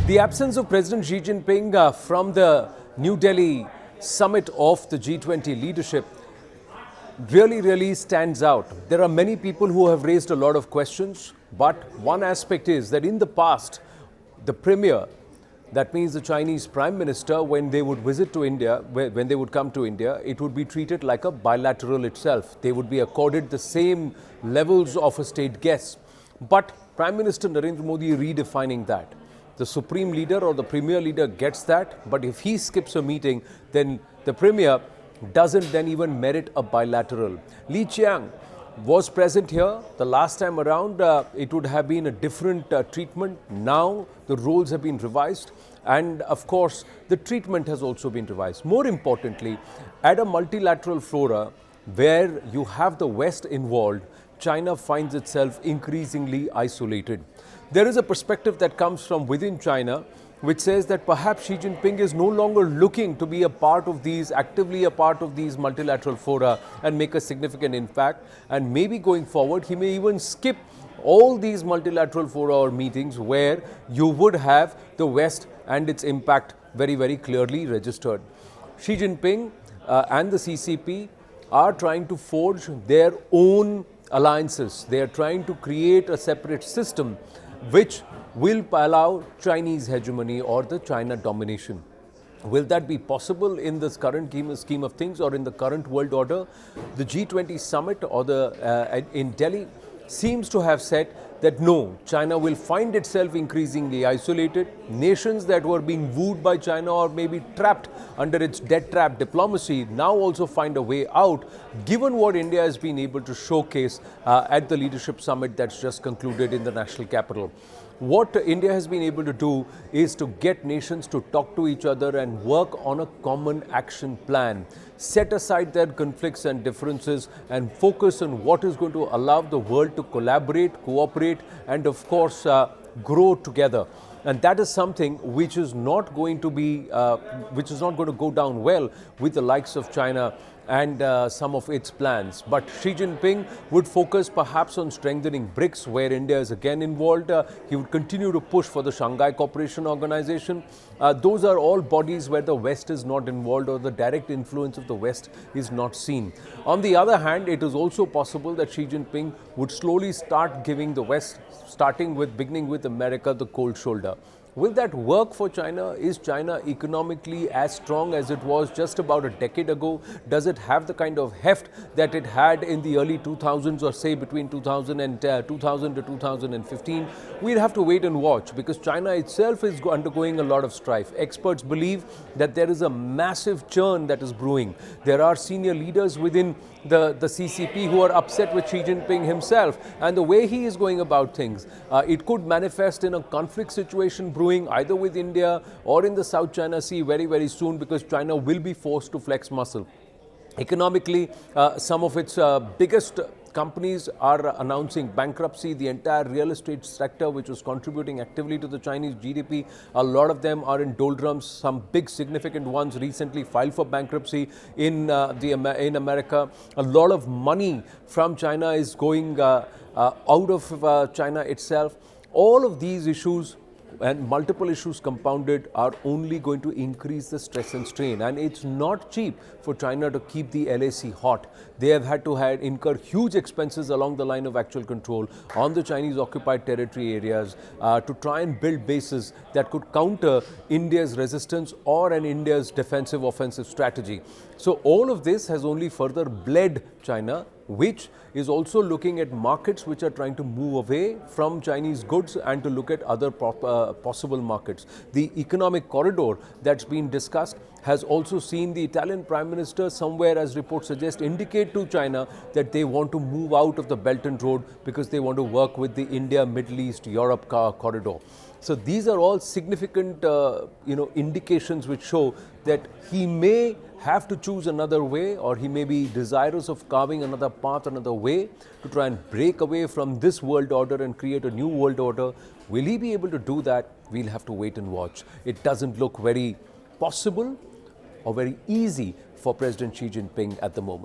The absence of President Xi Jinping from the New Delhi summit of the G20 leadership really stands out. There are many people who have raised a lot of questions, but one aspect is that in the past, the premier, that means the Chinese Prime Minister, when they would visit to India, when they would come to India, it would be treated like a bilateral itself. They would be accorded the same levels of a state guest. But Prime Minister Narendra Modi redefining that. The supreme leader or the premier leader gets that, but if he skips a meeting, then the premier doesn't then even merit a bilateral. Li Qiang was present here. The last time around, it would have been a different treatment. Now, the roles have been revised. And of course, the treatment has also been revised. More importantly, at a multilateral fora where you have the West involved, China finds itself increasingly isolated. There is a perspective that comes from within China which says that perhaps Xi Jinping is no longer looking to be a part of these, actively a part of these multilateral fora and make a significant impact. And maybe going forward, he may even skip all these multilateral fora or meetings where you would have the West and its impact very clearly registered. Xi Jinping and the CCP are trying to forge their own alliances. They are trying to create a separate system which will allow Chinese hegemony or the China domination. Will that be possible in this current scheme of things or in the current world order? The G20 summit or in Delhi seems to have said that no, China will find itself increasingly isolated. Nations that were being wooed by China or maybe trapped under its debt trap diplomacy now also find a way out, given what India has been able to showcase at the leadership summit that's just concluded in the national capital. What India has been able to do is to get nations to talk to each other and work on a common action plan, set aside their conflicts and differences and focus on what is going to allow the world to collaborate, cooperate and of course grow together. And that is something which is not going to go down well with the likes of China and some of its plans. But Xi Jinping would focus perhaps on strengthening BRICS, where India is again involved. He would continue to push for the Shanghai Cooperation Organization. Those are all bodies where the West is not involved or the direct influence of the West is not seen. On the other hand, it is also possible that Xi Jinping would slowly start giving the West, beginning with America, the cold shoulder. Will that work for China? Is China economically as strong as it was just about a decade ago? Does it have the kind of heft that it had in the early 2000s or say between 2000 to 2015? We'll have to wait and watch because China itself is undergoing a lot of strife. Experts believe that there is a massive churn that is brewing. There are senior leaders within the CCP who are upset with Xi Jinping himself and the way he is going about things. It could manifest in a conflict situation brewing either with India or in the South China Sea very soon because China will be forced to flex muscle. Economically, some of its biggest companies are announcing bankruptcy. The entire real estate sector, which was contributing actively to the Chinese GDP, a lot of them are in doldrums. Some big significant ones recently filed for bankruptcy in America. A lot of money from China is going out of China itself. All of these issues and multiple issues compounded are only going to increase the stress and strain. And it's not cheap for China to keep the LAC hot. They have had to incur huge expenses along the line of actual control on the Chinese occupied territory areas to try and build bases that could counter India's resistance or India's defensive offensive strategy. So all of this has only further bled China, which is also looking at markets which are trying to move away from Chinese goods and to look at other possible markets. The economic corridor that's been discussed has also seen the Italian Prime Minister somewhere, as reports suggest, indicate to China that they want to move out of the Belt and Road because they want to work with the India, Middle East, Europe corridor. So these are all significant indications which show that he may have to choose another way or he may be desirous of carving another path, another way to try and break away from this world order and create a new world order. Will he be able to do that? We'll have to wait and watch. It doesn't look very possible or very easy for President Xi Jinping at the moment.